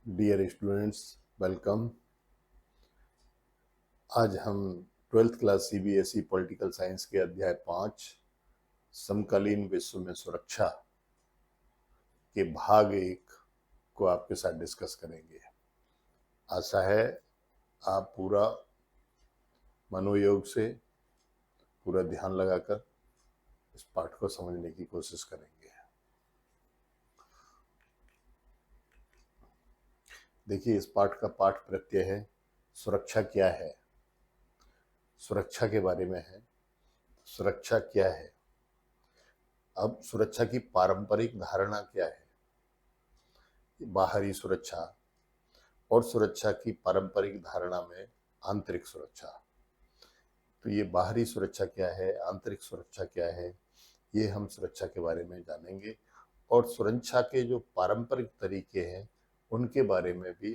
Dear students, welcome. आज हम 12th class CBSE political science के अध्याय 5 समकालीन विश्व में सुरक्षा के भाग 1 को आपके साथ डिस्कस करेंगे। आशा है आप पूरा मनोयोग से, पूरा ध्यान लगाकर इस पाठ को समझने की कोशिश करेंगे। देखिए, इस पाठ का पाठ प्रत्यय है सुरक्षा क्या है। सुरक्षा के बारे में है। सुरक्षा क्या है? अब सुरक्षा की पारंपरिक धारणा क्या है? बाहरी सुरक्षा और सुरक्षा की पारंपरिक धारणा में आंतरिक सुरक्षा। तो ये बाहरी सुरक्षा क्या है, आंतरिक सुरक्षा क्या है, ये हम सुरक्षा के बारे में जानेंगे। और सुरक्षा के जो पारंपरिक तरीके हैं उनके बारे में भी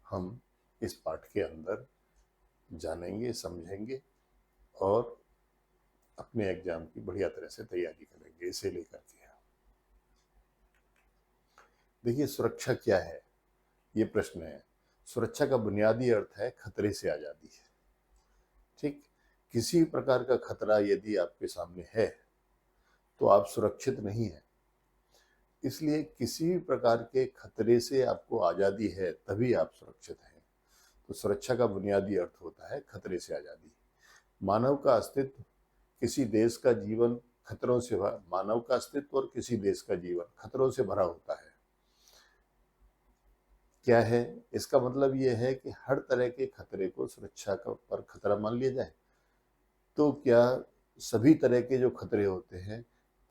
हम इस पाठ के अंदर जानेंगे, समझेंगे और अपने एग्जाम की बढ़िया तरह से तैयारी करेंगे इसे लेकर के। देखिए, सुरक्षा क्या है, ये प्रश्न है। सुरक्षा का बुनियादी अर्थ है खतरे से आजादी है। ठीक, किसी प्रकार का खतरा यदि आपके सामने है तो आप सुरक्षित नहीं हैं। इसलिए किसी भी प्रकार के खतरे से आपको आजादी है तभी आप सुरक्षित हैं। तो सुरक्षा का बुनियादी अर्थ होता है खतरे से आजादी। मानव का अस्तित्व, किसी देश का जीवन खतरों से मानव का अस्तित्व और किसी देश का जीवन खतरों से भरा होता है। क्या है इसका मतलब? यह है कि हर तरह के खतरे को सुरक्षा का पर खतरा मान लिया जाए। तो क्या सभी तरह के जो खतरे होते हैं,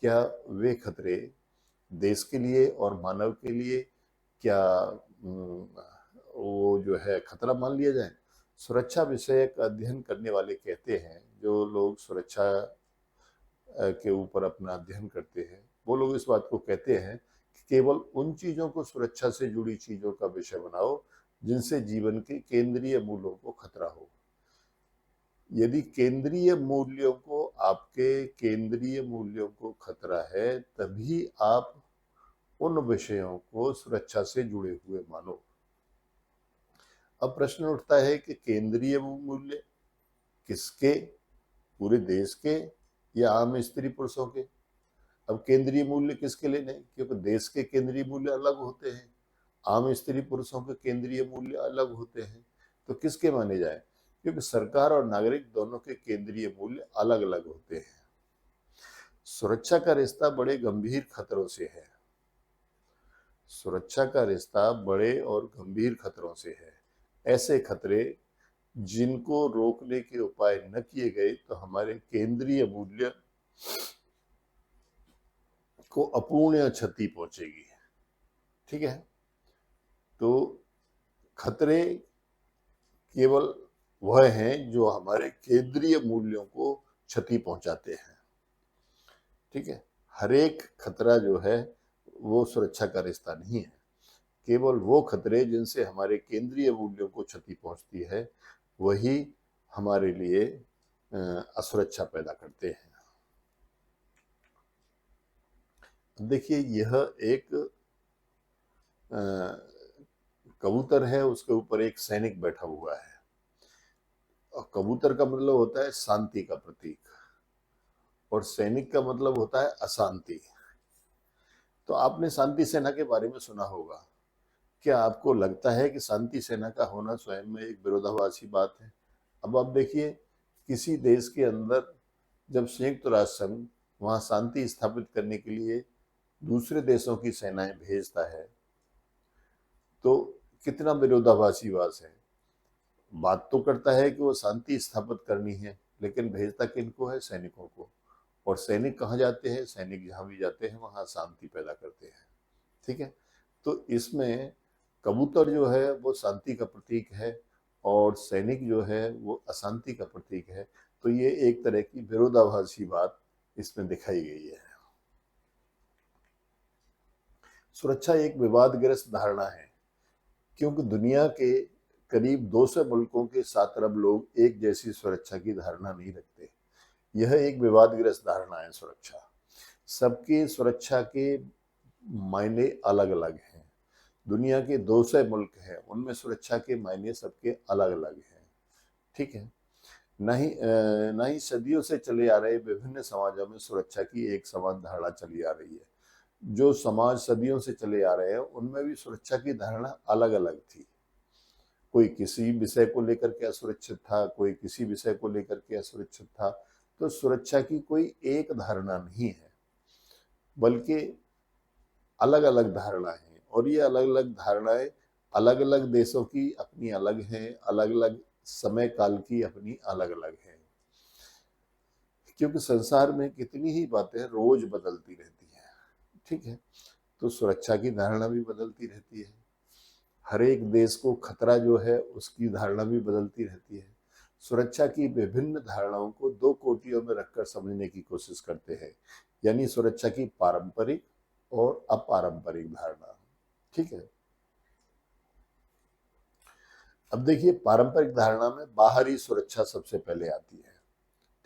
क्या वे खतरे देश के लिए और मानव के लिए क्या वो जो है खतरा मान लिया जाए? सुरक्षा विषयक अध्ययन करने वाले कहते हैं, जो लोग सुरक्षा के ऊपर अपना अध्ययन करते हैं, वो लोग इस बात को कहते हैं कि केवल उन चीजों को सुरक्षा से जुड़ी चीजों का विषय बनाओ जिनसे जीवन के केंद्रीय मूल्यों को खतरा हो। यदि केंद्रीय मूल्यों को, आपके केंद्रीय मूल्यों को खतरा है, तभी आप उन विषयों को सुरक्षा से जुड़े हुए मानो। अब प्रश्न उठता है कि केंद्रीय मूल्य किसके? पूरे देश के या आम स्त्री पुरुषों के? अब केंद्रीय मूल्य किसके लिए नहीं, क्योंकि देश के केंद्रीय मूल्य अलग होते हैं, आम स्त्री पुरुषों के केंद्रीय मूल्य अलग होते हैं। तो किसके माने जाए? क्योंकि सरकार और नागरिक दोनों के केंद्रीय मूल्य अलग अलग होते हैं। सुरक्षा का रिश्ता बड़े गंभीर खतरों से है। सुरक्षा का रिश्ता बड़े और गंभीर खतरों से है। ऐसे खतरे जिनको रोकने के उपाय न किए गए तो हमारे केंद्रीय मूल्य को अपूर्णीय क्षति पहुंचेगी। ठीक है, तो खतरे केवल वह हैं जो हमारे केंद्रीय मूल्यों को क्षति पहुंचाते हैं। ठीक है, हर एक खतरा जो है वो सुरक्षा का रिश्ता नहीं है। केवल वो खतरे जिनसे हमारे केंद्रीय मूल्यों को क्षति पहुंचती है वही हमारे लिए असुरक्षा पैदा करते हैं। देखिए, यह एक कबूतर है, उसके ऊपर एक सैनिक बैठा हुआ है। और कबूतर का मतलब होता है शांति का प्रतीक और सैनिक का मतलब होता है अशांति। तो आपने शांति सेना के बारे में सुना होगा। क्या आपको लगता है कि शांति सेना का होना स्वयं में एक विरोधाभासी बात है? अब आप देखिए, किसी देश के अंदर जब संयुक्त राष्ट्र संघ वहां शांति स्थापित करने के लिए दूसरे देशों की सेनाएं भेजता है तो कितना विरोधाभासी बात है। बात तो करता है कि वो शांति स्थापित करनी है, लेकिन भेजता किनको है? सैनिकों को। और सैनिक कहाँ जाते हैं? सैनिक जहां भी जाते हैं वहां शांति पैदा करते हैं। ठीक है, तो इसमें कबूतर जो है वो शांति का प्रतीक है और सैनिक जो है वो अशांति का प्रतीक है। तो ये एक तरह की विरोधाभासी बात इसमें दिखाई गई है। सुरक्षा एक विवादग्रस्त धारणा है क्योंकि दुनिया के करीब 200 मुल्कों के 7 अरब लोग एक जैसी सुरक्षा की धारणा नहीं रखते। यह एक विवादग्रस्त धारणा है। सुरक्षा, सबकी सुरक्षा के मायने अलग अलग हैं। दुनिया के 200 मुल्क हैं, उनमें सुरक्षा के मायने सबके अलग अलग हैं। ठीक है। ना ही सदियों से चले आ रहे विभिन्न समाजों में सुरक्षा की एक समान धारणा चली आ रही है। जो समाज सदियों से चले आ रहे हैं उनमें भी सुरक्षा की धारणा अलग अलग थी। कोई किसी विषय को लेकर के असुरक्षित था, कोई किसी विषय को लेकर के असुरक्षित था। तो सुरक्षा की कोई एक धारणा नहीं है, बल्कि अलग अलग धारणा है, और ये अलग अलग धारणाएं अलग अलग देशों की अपनी अलग हैं, अलग अलग समय काल की अपनी अलग अलग हैं। क्योंकि संसार में कितनी ही बातें रोज बदलती रहती हैं। ठीक है। तो सुरक्षा की धारणा भी बदलती रहती है। हर एक देश को खतरा जो है उसकी धारणा भी बदलती रहती है। सुरक्षा की विभिन्न धारणाओं को दो कोटियों में रखकर समझने की कोशिश करते हैं, यानी सुरक्षा की पारंपरिक और अपारंपरिक धारणा। ठीक है। अब देखिए, पारंपरिक धारणा में बाहरी सुरक्षा सबसे पहले आती है।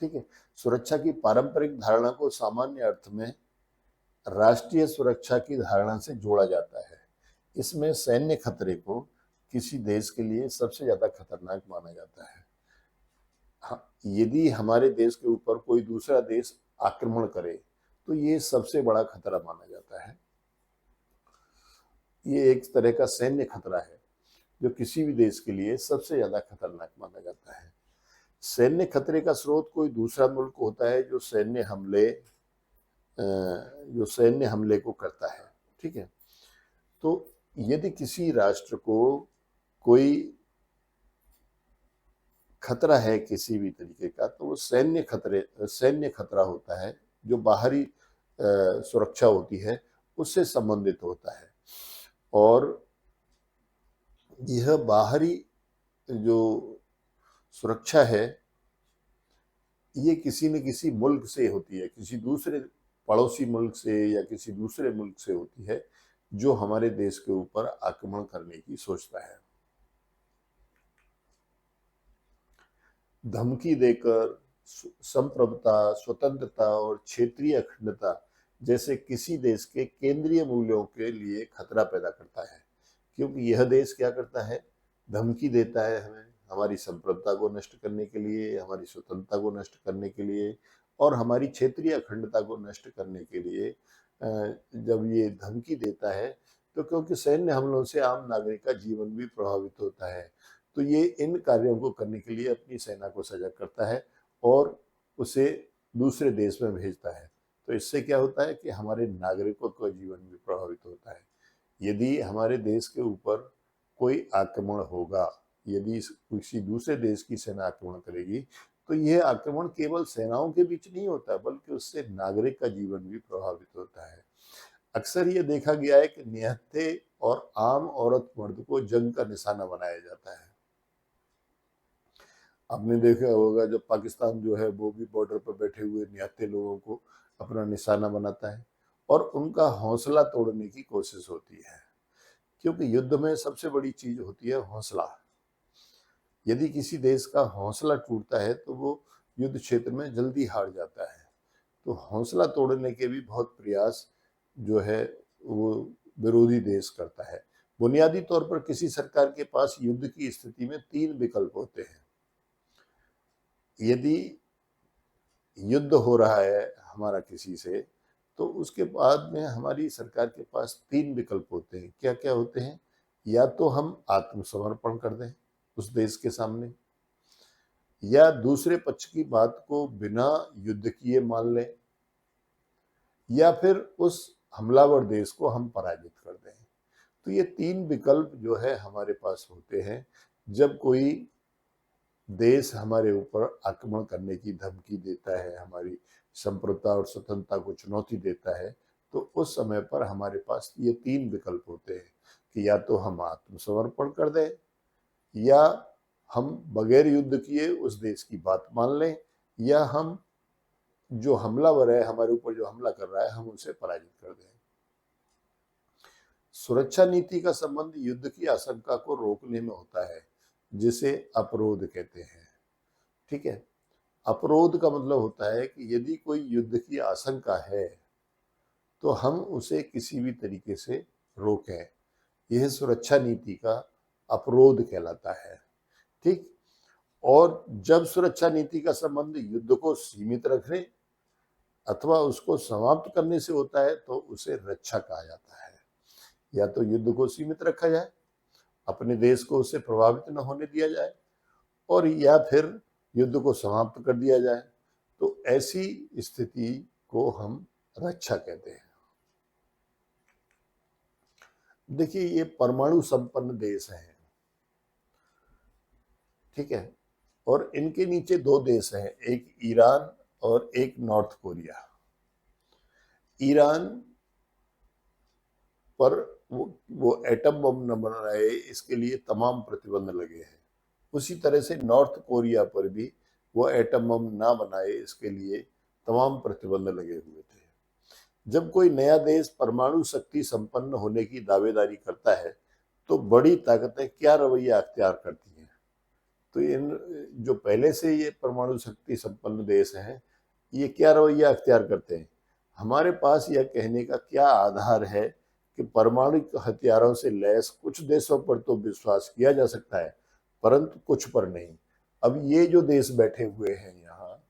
ठीक है। सुरक्षा की पारंपरिक धारणा को सामान्य अर्थ में राष्ट्रीय सुरक्षा की धारणा से जोड़ा जाता है। इसमें सैन्य खतरे को किसी देश के लिए सबसे ज्यादा खतरनाक माना जाता है। हाँ, यदि हमारे देश के ऊपर कोई दूसरा देश आक्रमण करे तो ये सबसे बड़ा खतरा माना जाता है। ये एक तरह का सैन्य खतरा है जो किसी भी देश के लिए सबसे ज्यादा खतरनाक माना जाता है। सैन्य खतरे का स्रोत कोई दूसरा मुल्क होता है जो सैन्य हमले को करता है। ठीक है। तो यदि किसी राष्ट्र को कोई खतरा है किसी भी तरीके का, तो वो सैन्य खतरा होता है जो बाहरी सुरक्षा होती है उससे संबंधित होता है। और यह बाहरी जो सुरक्षा है ये किसी न किसी मुल्क से होती है, किसी दूसरे पड़ोसी मुल्क से या किसी दूसरे मुल्क से होती है जो हमारे देश के ऊपर आक्रमण करने की सोचता है। धमकी देकर संप्रभुता, स्वतंत्रता और क्षेत्रीय अखंडता जैसे किसी देश के केंद्रीय मूल्यों के लिए खतरा पैदा करता है। क्योंकि यह देश क्या करता है, धमकी देता है हमें हमारी संप्रभुता को नष्ट करने के लिए, हमारी स्वतंत्रता को नष्ट करने के लिए और हमारी क्षेत्रीय अखंडता को नष्ट करने के लिए। जब ये धमकी देता है तो क्योंकि सैन्य हमलों से आम नागरिक का जीवन भी प्रभावित होता है, तो ये इन कार्यों को करने के लिए अपनी सेना को सजग करता है और उसे दूसरे देश में भेजता है। तो इससे क्या होता है कि हमारे नागरिकों का जीवन भी प्रभावित होता है। यदि हमारे देश के ऊपर कोई आक्रमण होगा, यदि किसी दूसरे देश की सेना आक्रमण करेगी, तो यह आक्रमण केवल सेनाओं के बीच नहीं होता बल्कि उससे नागरिक का जीवन भी प्रभावित होता है। अक्सर ये देखा गया है कि निहत्थे और आम औरत मर्द को जंग का निशाना बनाया जाता है। आपने देखा होगा जब पाकिस्तान जो है वो भी बॉर्डर पर बैठे हुए निहत्थे लोगों को अपना निशाना बनाता है और उनका हौसला तोड़ने की कोशिश होती है। क्योंकि युद्ध में सबसे बड़ी चीज होती है हौसला। यदि किसी देश का हौसला टूटता है तो वो युद्ध क्षेत्र में जल्दी हार जाता है। तो हौसला तोड़ने के भी बहुत प्रयास जो है वो विरोधी देश करता है। बुनियादी तौर पर किसी सरकार के पास युद्ध की स्थिति में 3 विकल्प होते हैं। यदि युद्ध हो रहा है हमारा किसी से, तो उसके बाद में हमारी सरकार के पास 3 विकल्प होते हैं। क्या क्या होते हैं? या तो हम आत्मसमर्पण कर दें उस देश के सामने, या दूसरे पक्ष की बात को बिना युद्ध किए मान लें, या फिर उस हमलावर देश को हम पराजित कर दें। तो ये 3 विकल्प जो है हमारे पास होते हैं जब कोई देश हमारे ऊपर आक्रमण करने की धमकी देता है, हमारी संप्रभुता और स्वतंत्रता को चुनौती देता है। तो उस समय पर हमारे पास ये 3 विकल्प होते हैं कि या तो हम आत्मसमर्पण कर दें, या हम बगैर युद्ध किए उस देश की बात मान लें, या हम जो हमलावर है हमारे ऊपर जो हमला कर रहा है हम उसे पराजित कर दें। सुरक्षा नीति का संबंध युद्ध की आशंका को रोकने में होता है, जिसे अपरोध कहते हैं। ठीक है। अपरोध का मतलब होता है कि यदि कोई युद्ध की आशंका है तो हम उसे किसी भी तरीके से रोकें, यह सुरक्षा नीति का अपरोध कहलाता है। ठीक। और जब सुरक्षा नीति का संबंध युद्ध को सीमित रखने अथवा उसको समाप्त करने से होता है तो उसे रक्षा कहा जाता है। या तो युद्ध को सीमित रखा जाए, अपने देश को उससे प्रभावित न होने दिया जाए, और या फिर युद्ध को समाप्त कर दिया जाए। तो ऐसी स्थिति को हम रक्षा कहते हैं। देखिए, ये परमाणु संपन्न देश हैं, ठीक है, और इनके नीचे दो देश हैं, एक ईरान और एक नॉर्थ कोरिया। ईरान पर वो एटम बम न बनाए इसके लिए तमाम प्रतिबंध लगे हैं। उसी तरह से नॉर्थ कोरिया पर भी वो एटम बम ना बनाए इसके लिए तमाम प्रतिबंध लगे हुए थे। जब कोई नया देश परमाणु शक्ति संपन्न होने की दावेदारी करता है तो बड़ी ताकतें क्या रवैया अख्तियार करती हैं। तो इन जो पहले से ये परमाणु शक्ति संपन्न देश हैं, ये क्या रवैया अख्तियार करते हैं। हमारे पास यह कहने का क्या आधार है कि परमाणु हथियारों से लैस कुछ देशों पर तो विश्वास किया जा सकता है परंतु कुछ पर नहीं। अब ये जो देश बैठे हुए हैं यहाँ,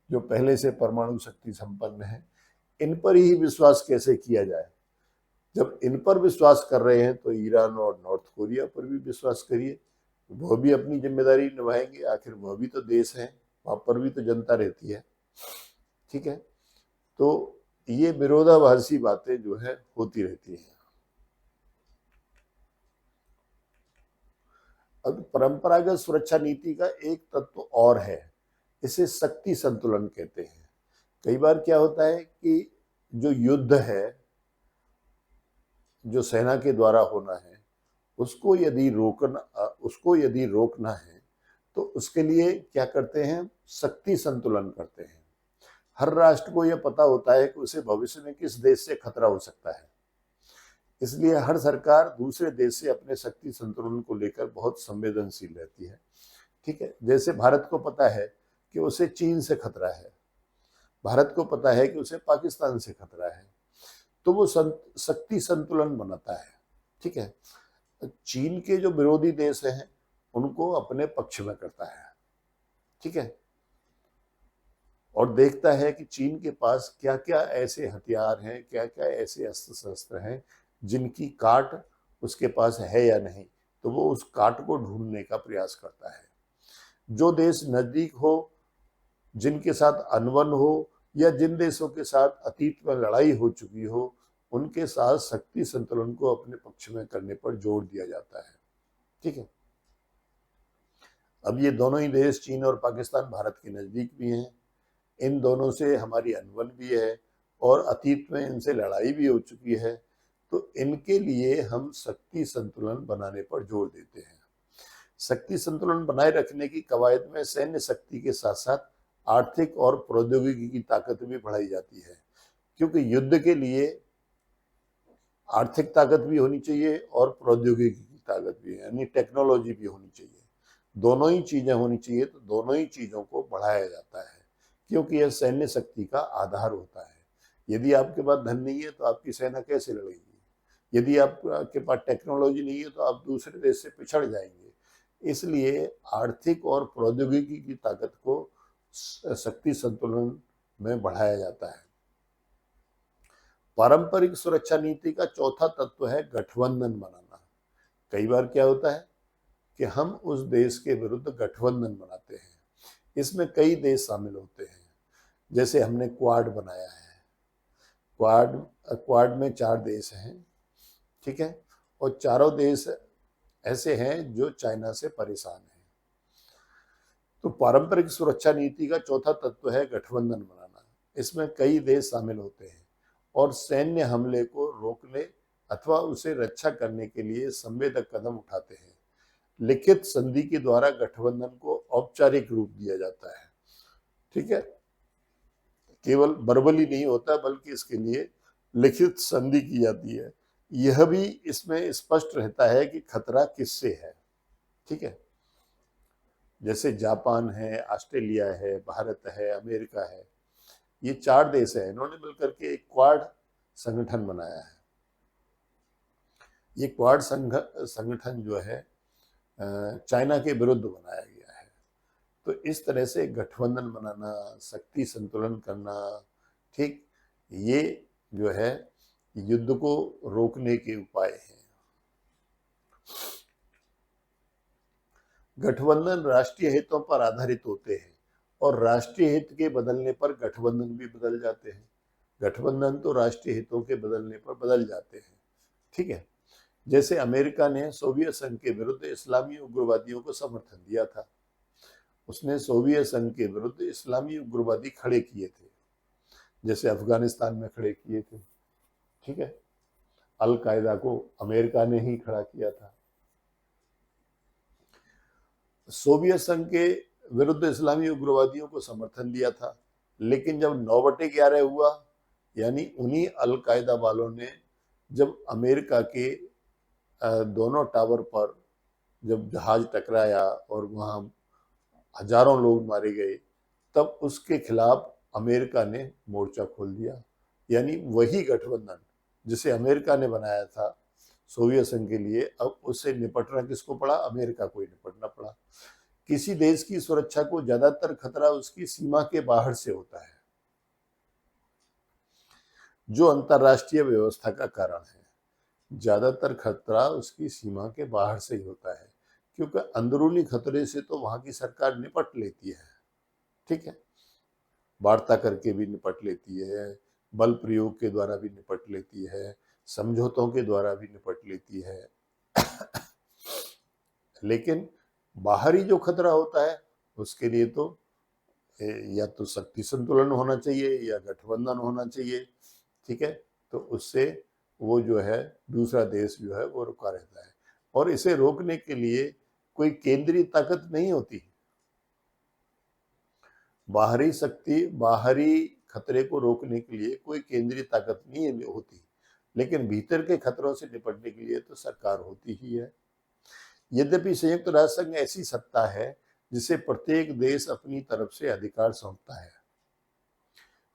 जो पहले से परमाणु शक्ति संपन्न है, इन पर ही विश्वास कैसे किया जाए। जब इन पर विश्वास कर रहे हैं तो ईरान और नॉर्थ कोरिया पर भी विश्वास करिए, वह भी अपनी जिम्मेदारी निभाएंगे, आखिर वह भी तो देश है, वहां पर भी तो जनता रहती है। ठीक है, तो ये विरोधाभासी बातें जो है होती रहती हैं। अब परंपरागत सुरक्षा नीति का एक तत्व और है, इसे शक्ति संतुलन कहते हैं। कई बार क्या होता है कि जो युद्ध है, जो सेना के द्वारा होना है, उसको यदि रोकना है तो उसके लिए क्या करते हैं, शक्ति संतुलन करते हैं। हर राष्ट्र को यह पता होता है कि उसे भविष्य में किस देश से खतरा हो सकता है, इसलिए हर सरकार दूसरे देश से अपने शक्ति संतुलन को लेकर बहुत संवेदनशील रहती है। ठीक है, जैसे भारत को पता है कि उसे चीन से खतरा है, भारत को पता है कि उसे पाकिस्तान से खतरा है, तो वो शक्ति संतुलन बनाता है। ठीक है, चीन के जो विरोधी देश हैं उनको अपने पक्ष में करता है। ठीक है, और देखता है कि चीन के पास क्या क्या ऐसे हथियार हैं, क्या क्या ऐसे अस्त्र शस्त्र हैं जिनकी काट उसके पास है या नहीं, तो वो उस काट को ढूंढने का प्रयास करता है। जो देश नजदीक हो, जिनके साथ अनबन हो, या जिन देशों के साथ अतीत में लड़ाई हो चुकी हो, उनके साथ शक्ति संतुलन को अपने पक्ष में करने पर जोर दिया जाता है। ठीक है, अब ये दोनों ही देश, चीन और पाकिस्तान, भारत के नजदीक भी हैं, इन दोनों से हमारी अनबन भी है और अतीत में इनसे लड़ाई भी हो चुकी है, तो इनके लिए हम शक्ति संतुलन बनाने पर जोर देते हैं। शक्ति संतुलन बनाए रखने की कवायद में सैन्य शक्ति के साथ साथ आर्थिक और प्रौद्योगिकी की ताकत भी बढ़ाई जाती है, क्योंकि युद्ध के लिए आर्थिक ताकत भी होनी चाहिए और प्रौद्योगिकी की ताकत भी, यानी टेक्नोलॉजी भी होनी चाहिए। दोनों ही चीजें होनी चाहिए, तो दोनों ही चीजों को बढ़ाया जाता है, क्योंकि यह सैन्य शक्ति का आधार होता है। यदि आपके पास धन नहीं है तो आपकी सेना कैसे लड़ेगी, यदि आपके पास टेक्नोलॉजी नहीं है तो आप दूसरे देश से पिछड़ जाएंगे। इसलिए आर्थिक और प्रौद्योगिकी की ताकत को शक्ति संतुलन में बढ़ाया जाता है। पारंपरिक सुरक्षा नीति का चौथा तत्व है गठबंधन बनाना। कई बार क्या होता है कि हम उस देश के विरुद्ध गठबंधन बनाते हैं, इसमें कई देश शामिल होते हैं। जैसे हमने क्वाड बनाया है, क्वाड में 4 देश हैं। ठीक है, और चारों देश ऐसे हैं जो चाइना से परेशान हैं। तो पारंपरिक सुरक्षा नीति का चौथा तत्व है गठबंधन बनाना। इसमें कई देश शामिल होते हैं और सैन्य हमले को रोकने अथवा उसे रक्षा करने के लिए संवेदक कदम उठाते हैं। लिखित संधि के द्वारा गठबंधन को औपचारिक रूप दिया जाता है। ठीक है, केवल वर्बली नहीं होता बल्कि इसके लिए लिखित संधि की जाती है। यह भी इसमें स्पष्ट रहता है कि खतरा किससे है। ठीक है, जैसे जापान है, ऑस्ट्रेलिया है, भारत है, अमेरिका है, ये 4 देश हैं, इन्होंने मिलकर के एक क्वाड संगठन बनाया है। ये क्वाड संगठन जो है चाइना के विरुद्ध बनाया गया है। तो इस तरह से गठबंधन बनाना, शक्ति संतुलन करना, ठीक, ये जो है युद्ध को रोकने के उपाय हैं। गठबंधन राष्ट्रीय हितों पर आधारित होते हैं और राष्ट्रीय हित के बदलने पर गठबंधन भी बदल जाते हैं। गठबंधन तो राष्ट्रीय हितों के बदलने पर बदल जाते हैं, ठीक है। जैसे अमेरिका ने सोवियत संघ के विरुद्ध इस्लामी उग्रवादियों को समर्थन दिया था। उसने सोवियत संघ के विरुद्ध इस्लामी उग्रवादी खड़े किए थे, जैसे अफगानिस्तान में खड़े किए थे, ठीक है। अल कायदा को अमेरिका ने ही खड़ा किया था। सोवियत संघ के विरुद्ध इस्लामी उग्रवादियों को समर्थन दिया था, लेकिन जब 9/11 हुआ, यानी उन्हीं अल कायदा वालों ने जब अमेरिका के दोनों टावर पर जब जहाज टकराया और वहां हजारों लोग मारे गए, तब उसके खिलाफ अमेरिका ने मोर्चा खोल दिया। यानी वही गठबंधन जिसे अमेरिका ने बनाया था सोवियत संघ के लिए, अब उससे निपटना किसको पड़ा? अमेरिका को ही निपटना पड़ा। किसी देश की सुरक्षा को ज्यादातर खतरा उसकी सीमा के बाहर से होता है, जो अंतरराष्ट्रीय व्यवस्था का कारण है। ज्यादातर खतरा उसकी सीमा के बाहर से ही होता है, क्योंकि अंदरूनी खतरे से तो वहां की सरकार निपट लेती है, ठीक है। वार्ता करके भी निपट लेती है, बल प्रयोग के द्वारा भी निपट लेती है, समझौतों के द्वारा भी निपट लेती है। लेकिन बाहरी जो खतरा होता है, उसके लिए तो या तो शक्ति संतुलन होना चाहिए या गठबंधन होना चाहिए, ठीक है। तो उससे वो जो है दूसरा देश जो है वो रुका रहता है। और इसे रोकने के लिए कोई केंद्रीय ताकत नहीं होती। बाहरी शक्ति, बाहरी खतरे को रोकने के लिए कोई केंद्रीय ताकत नहीं होती, लेकिन भीतर के खतरों से निपटने के लिए तो सरकार होती ही है। यद्यपि संयुक्त राष्ट्र संघ ऐसी सत्ता है जिसे प्रत्येक देश अपनी तरफ से अधिकार सौंपता है।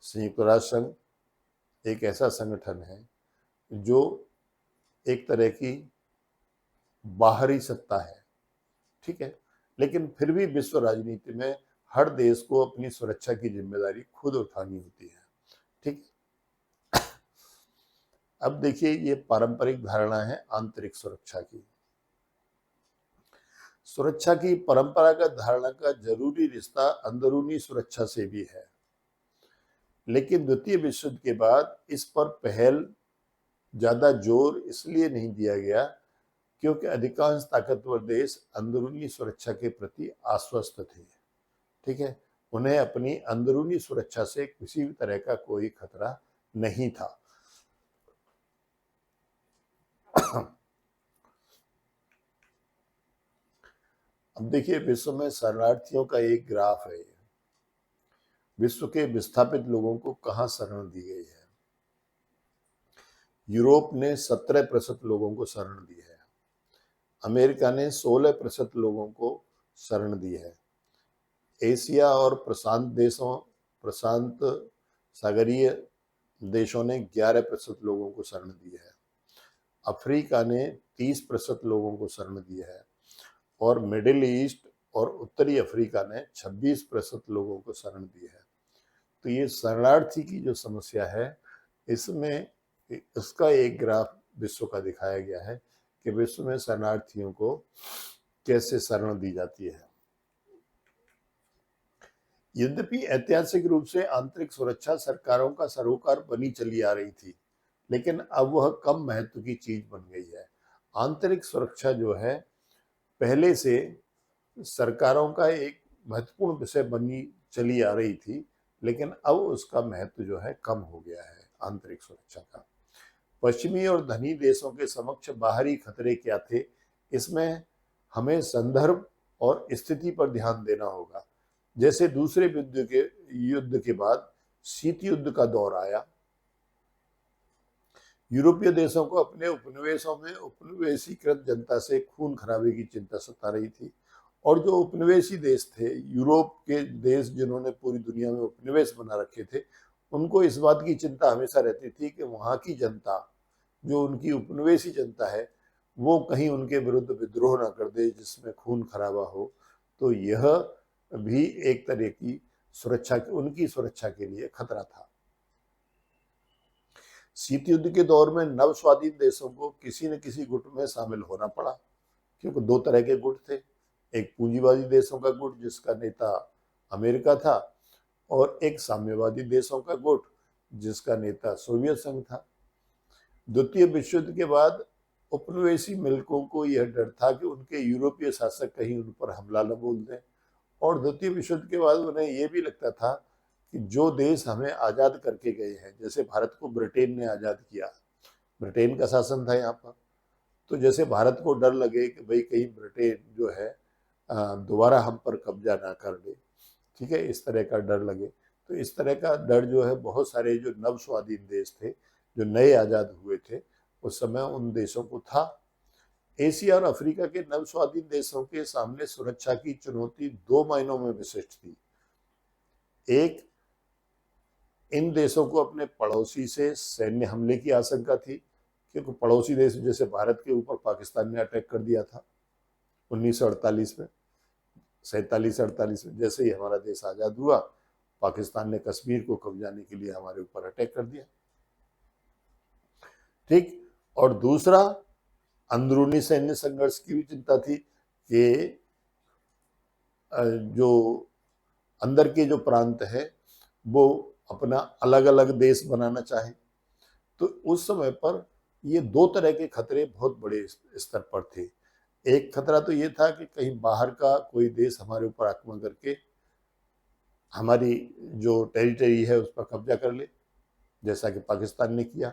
संयुक्त राष्ट्र संघ एक ऐसा संगठन है जो एक तरह की बाहरी सत्ता है, ठीक है। लेकिन फिर भी विश्व राजनीति में हर देश को अपनी सुरक्षा की जिम्मेदारी खुद उठानी होती है, ठीक। अब देखिए, ये पारंपरिक धारणा है आंतरिक सुरक्षा की। सुरक्षा की परंपरागत धारणा का जरूरी रिश्ता अंदरूनी सुरक्षा से भी है, लेकिन द्वितीय विश्व युद्ध के बाद इस पर पहल ज्यादा जोर इसलिए नहीं दिया गया क्योंकि अधिकांश ताकतवर देश अंदरूनी सुरक्षा के प्रति आश्वस्त थे, ठीक है। उन्हें अपनी अंदरूनी सुरक्षा से किसी भी तरह का कोई खतरा नहीं था। अब देखिए, विश्व में शरणार्थियों का एक ग्राफ है। विश्व के विस्थापित लोगों को कहां शरण दी गई है। यूरोप ने 17% लोगों को शरण दी है। अमेरिका ने 16% लोगों को शरण दी है। एशिया और प्रशांत सागरीय देशों ने 11% लोगों को शरण दी है। अफ्रीका ने 30% लोगों को शरण दी है और मिडिल ईस्ट और उत्तरी अफ्रीका ने 26% लोगों को शरण दी है। तो ये शरणार्थी की जो समस्या है, इसमें इसका एक ग्राफ विश्व का दिखाया गया है कि विश्व में शरणार्थियों को कैसे शरण दी जाती है। यद्यपि ऐतिहासिक रूप से आंतरिक सुरक्षा सरकारों का सरोकार बनी चली आ रही थी, लेकिन अब वह कम महत्व की चीज बन गई है। आंतरिक सुरक्षा जो है पहले से सरकारों का एक महत्वपूर्ण विषय बनी चली आ रही थी, लेकिन अब उसका महत्व जो है कम हो गया है आंतरिक सुरक्षा का। पश्चिमी और धनी देशों के समक्ष बाहरी खतरे क्या थे, इसमें हमें संदर्भ और स्थिति पर ध्यान देना होगा। जैसे दूसरे युद्ध के बाद शीत युद्ध का दौर आया। यूरोपीय देशों को अपने उपनिवेशों में उपनिवेशीकृत जनता से खून खराबे की चिंता सता रही थी, और जो उपनिवेशी देश थे, यूरोप के देश जिन्होंने पूरी दुनिया में उपनिवेश बना रखे थे, उनको इस बात की चिंता हमेशा रहती थी कि वहां की जनता, जो उनकी उपनिवेशी जनता है, वो कहीं उनके विरुद्ध विद्रोह ना कर दे जिसमें खून खराबा हो। तो यह भी एक तरह की उनकी सुरक्षा के लिए खतरा था। शीत युद्ध के दौर में नव स्वाधीन देशों को किसी न किसी गुट में शामिल होना पड़ा, क्योंकि दो तरह के गुट थे। एक पूंजीवादी देशों का गुट जिसका नेता अमेरिका था, और एक साम्यवादी देशों का गुट जिसका नेता सोवियत संघ था। द्वितीय विश्व युद्ध के बाद उपनिवेशी मुल्कों को यह डर था कि उनके यूरोपीय शासक कहीं उन पर हमला न बोल दें, और द्वितीय विश्व युद्ध के बाद उन्हें यह भी लगता था कि जो देश हमें आजाद करके गए हैं, जैसे भारत को ब्रिटेन ने आजाद किया, ब्रिटेन का शासन था यहाँ पर, तो जैसे भारत को डर लगे कि भाई कहीं ब्रिटेन जो है दोबारा हम पर कब्जा ना कर ले, ठीक है, इस तरह का डर लगे। तो इस तरह का डर जो है बहुत सारे जो नव स्वाधीन देश थे, जो नए आजाद हुए थे, उस समय उन देशों को था। एशिया और अफ्रीका के नव स्वाधीन देशों के सामने सुरक्षा की चुनौती दो मायनों में विशिष्ट थी। एक, इन देशों को अपने पड़ोसी से सैन्य हमले की आशंका थी, क्योंकि पड़ोसी देश जैसे भारत के ऊपर पाकिस्तान ने अटैक कर दिया था 1948 में, 47-48 में। जैसे ही हमारा देश आजाद हुआ, पाकिस्तान ने कश्मीर को कब्जाने के लिए हमारे ऊपर अटैक कर दिया, ठीक। और दूसरा, अंदरूनी सैन्य संघर्ष की भी चिंता थी कि जो अंदर के जो प्रांत है वो अपना अलग अलग देश बनाना चाहे। तो उस समय पर ये दो तरह के खतरे बहुत बड़े स्तर पर थे। एक खतरा तो ये था कि कहीं बाहर का कोई देश हमारे ऊपर आक्रमण करके हमारी जो टेरिटरी है उस पर कब्जा कर ले, जैसा कि पाकिस्तान ने किया।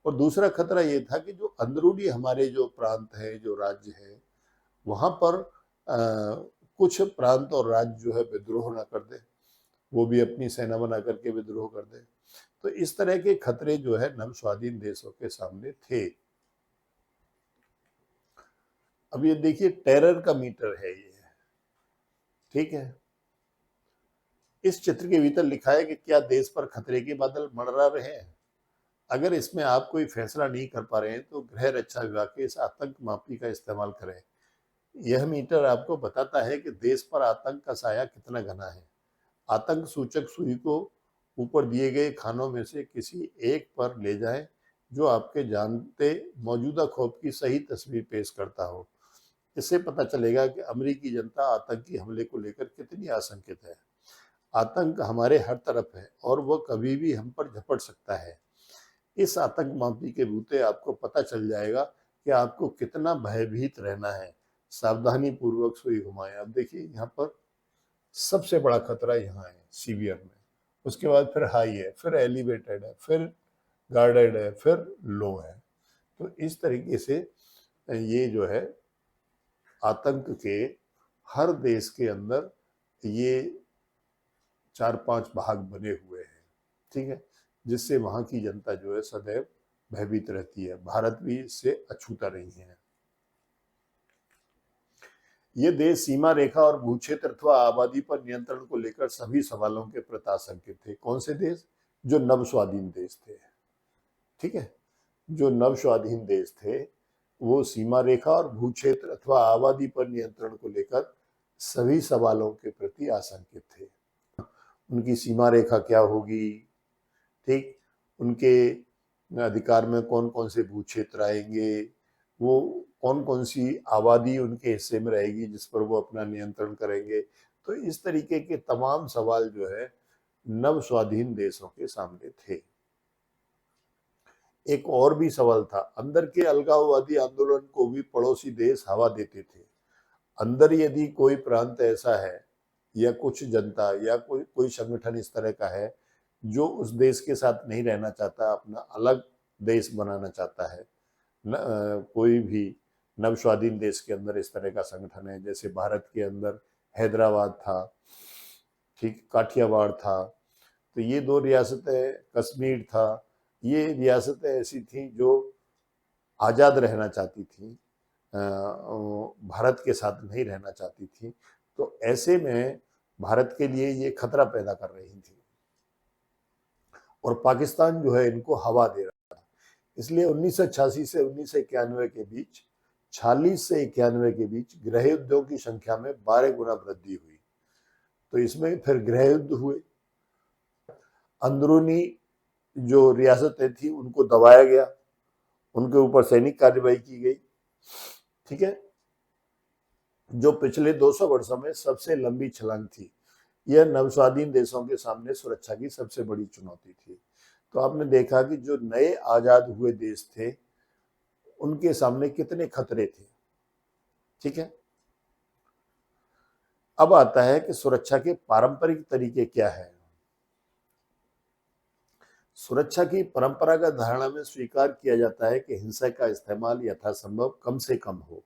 और दूसरा खतरा ये था कि जो अंदरूनी हमारे जो प्रांत है, जो राज्य है, वहाँ पर कुछ प्रांत और राज्य जो है विद्रोह ना कर दे, वो भी अपनी सेना बना करके विद्रोह कर दे। तो इस तरह के खतरे जो है नव स्वाधीन देशों के सामने थे। अब ये देखिए, टेरर का मीटर है ये, ठीक है। इस चित्र के भीतर लिखा है कि क्या देश पर खतरे के बादल मंडरा रहे हैं। अगर इसमें आप कोई फैसला नहीं कर पा रहे हैं तो गृह रक्षा विभाग के इस आतंक मापी का इस्तेमाल करें। यह मीटर आपको बताता है कि देश पर आतंक का साया कितना घना है। आतंक सूचक सुई को ऊपर दिए गए खानों में से किसी एक पर ले जाएं, जो आपके जानते मौजूदा खौफ की सही तस्वीर पेश करता हो। इससे पता चलेगा कि अमेरिकी जनता आतंकी हमले को लेकर कितनी आशंकित है। आतंक हमारे हर तरफ है और वह कभी भी हम पर झपट सकता है। इस आतंक मापी के बूते आपको पता चल जाएगा कि आपको कितना भयभीत रहना है। सावधानी पूर्वक सुई घुमाएं। अब देखिए, यहाँ पर सबसे बड़ा खतरा यहाँ है सीवियर में, उसके बाद फिर हाई है, फिर एलिवेटेड है, फिर गार्डेड है, फिर लो है। तो इस तरीके से ये जो है आतंक के हर देश के अंदर ये 4-5 भाग बने हुए हैं, ठीक है, जिससे वहां की जनता जो है सदैव भयभीत रहती है। भारत भी इससे अछूता नहीं है। ये देश सीमा रेखा और भूक्षेत्र अथवा आबादी पर नियंत्रण को लेकर सभी सवालों के प्रति आशंकित थे। कौन से देश? जो नव स्वाधीन देश थे, ठीक है। जो नव स्वाधीन देश थे वो सीमा रेखा और भूक्षेत्र अथवा आबादी पर नियंत्रण को लेकर सभी सवालों के प्रति आशंकित थे। उनकी सीमा रेखा क्या होगी, ठीक, उनके अधिकार में कौन कौन से भूक्षेत्र आएंगे, वो कौन कौन सी आबादी उनके हिस्से में रहेगी जिस पर वो अपना नियंत्रण करेंगे। तो इस तरीके के तमाम सवाल जो है नव स्वाधीन देशों के सामने थे। एक और भी सवाल था, अंदर के अलगाववादी आंदोलन को भी पड़ोसी देश हवा देते थे। अंदर यदि कोई प्रांत ऐसा है या कुछ जनता या कोई संगठन इस तरह का है जो उस देश के साथ नहीं रहना चाहता, अपना अलग देश बनाना चाहता है, कोई भी नव स्वाधीन देश के अंदर इस तरह का संगठन है, जैसे भारत के अंदर हैदराबाद था, ठीक, काठियावाड़ था, तो ये दो रियासतें, कश्मीर था, ये रियासतें ऐसी थी जो आज़ाद रहना चाहती थी, भारत के साथ नहीं रहना चाहती थी। तो ऐसे में भारत के लिए ये खतरा पैदा कर रही थी और पाकिस्तान जो है इनको हवा दे रहा था। इसलिए 1986 से 1991 के बीच 46 से 91 के बीच गृह युद्धों की संख्या में 12 गुना वृद्धि हुई। तो इसमें फिर गृह युद्ध हुए, अंदरूनी जो रियासतें थी उनको दबाया गया, उनके ऊपर सैनिक कार्रवाई की गई। ठीक है, जो पिछले 200 वर्षों में सबसे लंबी छलांग थी। यह नवस्वाधीन देशों के सामने सुरक्षा की सबसे बड़ी चुनौती थी। तो आपने देखा कि जो नए आजाद हुए देश थे उनके सामने कितने खतरे थे। ठीक है, अब आता है कि सुरक्षा के पारंपरिक तरीके क्या है। सुरक्षा की परंपरागत धारणा में स्वीकार किया जाता है कि हिंसा का इस्तेमाल यथासंभव कम से कम हो।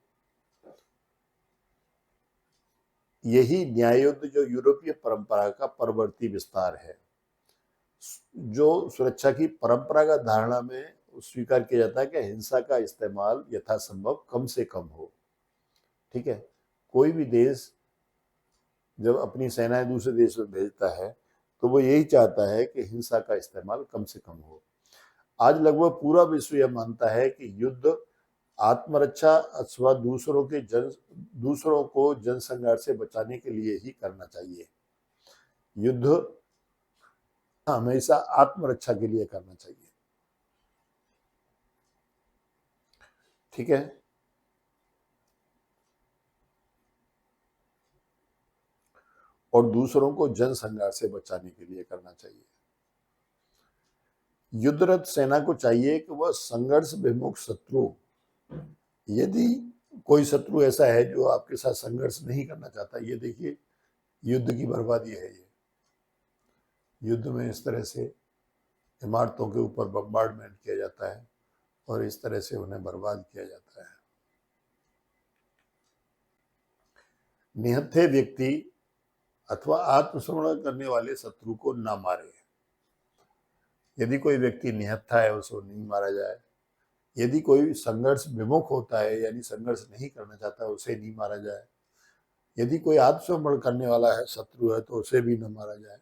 यही न्याययुद्ध जो यूरोपीय परंपरा का परवर्ती विस्तार है। जो सुरक्षा की परंपरागत धारणा में स्वीकार किया जाता है कि हिंसा का इस्तेमाल यथासंभव कम से कम हो। ठीक है, कोई भी देश जब अपनी सेनाएं दूसरे देश में भेजता है तो वो यही चाहता है कि हिंसा का इस्तेमाल कम से कम हो। आज लगभग पूरा विश्व यह मानता है कि युद्ध आत्मरक्षा अथवा दूसरों को जनसंहार से बचाने के लिए ही करना चाहिए। युद्ध हमेशा आत्मरक्षा के लिए करना चाहिए। ठीक है, और दूसरों को जनसंहार से बचाने के लिए करना चाहिए। युद्धरत सेना को चाहिए कि वह संघर्ष विमुख शत्रु, यदि कोई शत्रु ऐसा है जो आपके साथ संघर्ष नहीं करना चाहता, ये देखिए युद्ध की बर्बादी है। ये युद्ध में इस तरह से इमारतों के ऊपर बम्बार्डमेंट किया जाता है और इस तरह से उन्हें बर्बाद किया जाता है। निहत्थे व्यक्ति अथवा आत्मसमर्पण करने वाले शत्रु को ना मारे। यदि कोई व्यक्ति निहत्था है उसको नहीं मारा जाए। यदि कोई संघर्ष विमुख होता है यानी संघर्ष नहीं करना चाहता उसे नहीं मारा जाए। यदि कोई आत्मसमर्पण करने वाला है शत्रु है तो उसे भी न मारा जाए।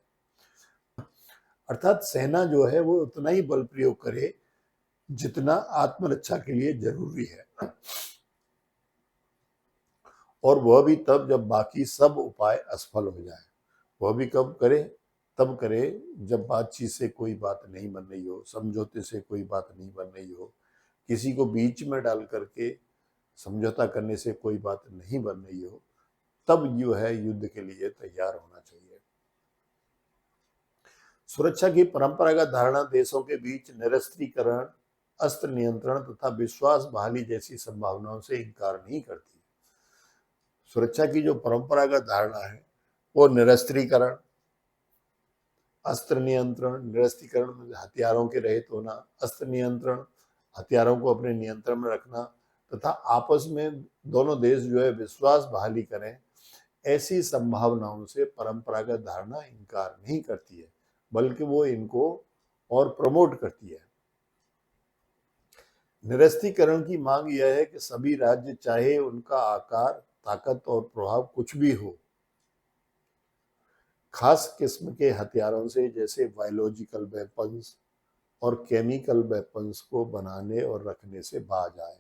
अर्थात सेना जो है वो उतना ही बल प्रयोग करे जितना आत्मरक्षा के लिए जरूरी है, और वह भी तब जब बाकी सब उपाय असफल हो जाए। वह भी कब करे? तब करे जब बातचीत से कोई बात नहीं बन रही हो, समझौते से कोई बात नहीं बन रही हो, किसी को बीच में डाल करके समझौता करने से कोई बात नहीं बन रही हो, तब जो है युद्ध के लिए तैयार होना चाहिए। सुरक्षा की परंपरागत धारणा देशों के बीच निरस्त्रीकरण, अस्त्र नियंत्रण तथा विश्वास बहाली जैसी संभावनाओं से इनकार नहीं करती। सुरक्षा की जो परंपरागत धारणा है वो निरस्त्रीकरण, अस्त्र नियंत्रण, निरस्त्रीकरण हथियारों के रहित होना, अस्त्र नियंत्रण हथियारों को अपने नियंत्रण में रखना तथा आपस में दोनों देश जो है विश्वास बहाली करें, ऐसी संभावनाओं से परंपरागत धारणा इनकार नहीं करती है, बल्कि वो इनको और प्रमोट करती है। निरस्त्रीकरण की मांग यह है कि सभी राज्य, चाहे उनका आकार, ताकत और प्रभाव कुछ भी हो, खास किस्म के हथियारों से जैसे बायोलॉजिकल वेपन्स और केमिकल वेपन्स को बनाने और रखने से बाज आए।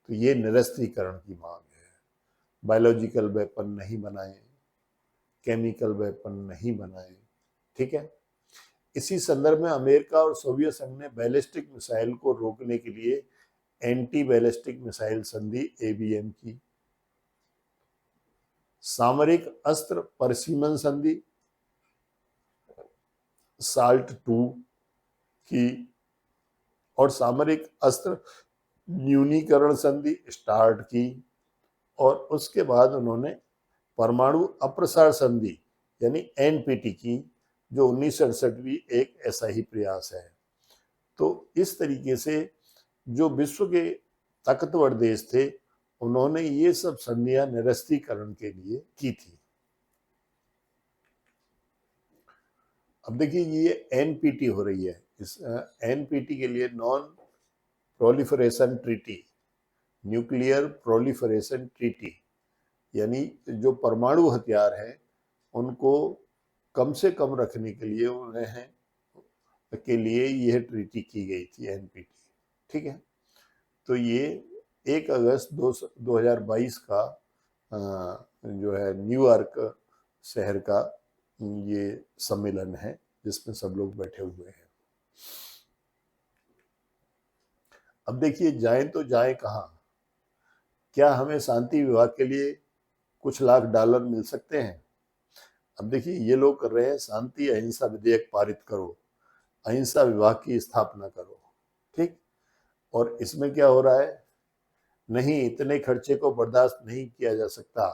तो ये निरस्त्रीकरण की मांग है। बायोलॉजिकल वेपन नहीं बनाए, केमिकल वेपन नहीं बनाए। ठीक है, इसी संदर्भ में अमेरिका और सोवियत संघ ने बैलिस्टिक मिसाइल को रोकने के लिए एंटी बैलिस्टिक मिसाइल संधि एबीएम की, सामरिक अस्त्र परसिमन संधि साल्ट 2 की और सामरिक अस्त्र न्यूनीकरण संधि स्टार्ट की, और उसके बाद उन्होंने परमाणु अप्रसार संधि यानी एनपीटी की, जो 1968 भी एक ऐसा ही प्रयास है। तो इस तरीके से जो विश्व के ताकतवर देश थे उन्होंने ये सब संधियां निरस्त्रीकरण के लिए की थी। अब देखिए ये एनपीटी हो रही है। इस एनपीटी के लिए non proliferation treaty, nuclear proliferation treaty, यानी जो परमाणु हथियार हैं उनको कम से कम रखने के लिए यह ट्रीटी की गई थी, एनपीटी। ठीक है, तो ये 1 अगस्त 2022 का जो है न्यूयॉर्क शहर का ये सम्मेलन है जिसमें सब लोग बैठे हुए हैं। अब देखिए, जाएं तो जाएं कहाँ? क्या हमें शांति विभाग के लिए कुछ लाख डॉलर मिल सकते हैं? अब देखिए, ये लोग कर रहे हैं शांति अहिंसा विधेयक पारित करो, अहिंसा विभाग की स्थापना करो, ठीक। और इसमें क्या हो रहा है? नहीं, इतने खर्चे को बर्दाश्त नहीं किया जा सकता।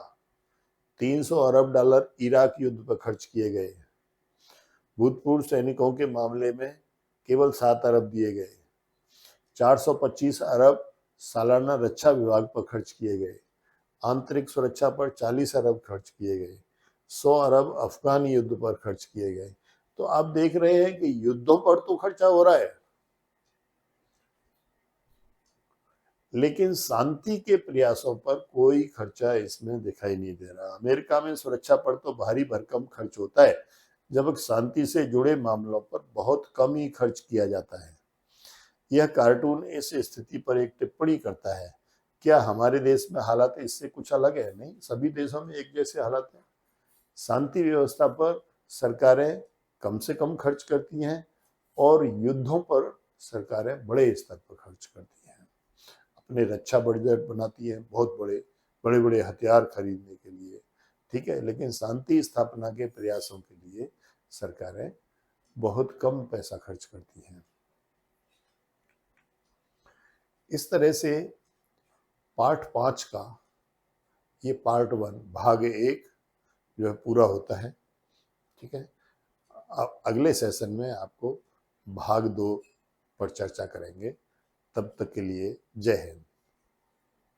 300 अरब डॉलर इराक युद्ध पर खर्च किए गए। भूतपूर्व सैनिकों के मामले में केवल 7 अरब दिए गए। 425 अरब सालाना रक्षा विभाग पर खर्च किए गए। आंतरिक सुरक्षा पर 40 अरब खर्च किए गए। 100 अरब अफगान युद्ध पर खर्च किए गए। तो आप देख रहे हैं कि युद्धों पर तो खर्चा हो रहा है, लेकिन शांति के प्रयासों पर कोई खर्चा इसमें दिखाई नहीं दे रहा। अमेरिका में सुरक्षा पर तो भारी भरकम खर्च होता है, जबकि शांति से जुड़े मामलों पर बहुत कम ही खर्च किया जाता है। यह कार्टून इस स्थिति पर एक टिप्पणी करता है। क्या हमारे देश में हालात इससे कुछ अलग है? नहीं, सभी देशों में एक जैसे हालात हैं। शांति व्यवस्था पर सरकारें कम से कम खर्च करती हैं और युद्धों पर सरकारें बड़े स्तर पर खर्च करती हैं। अपने रक्षा बजट बनाती हैं, बहुत बड़े बड़े बड़े हथियार खरीदने के लिए, ठीक है, लेकिन शांति स्थापना के प्रयासों के लिए सरकारें बहुत कम पैसा खर्च करती हैं। इस तरह से पार्ट 5 का ये पार्ट 1 भाग 1 जो है पूरा होता है, ठीक है। अब अगले सेशन में आपको भाग 2 पर चर्चा करेंगे। तब तक के लिए जय हिंद।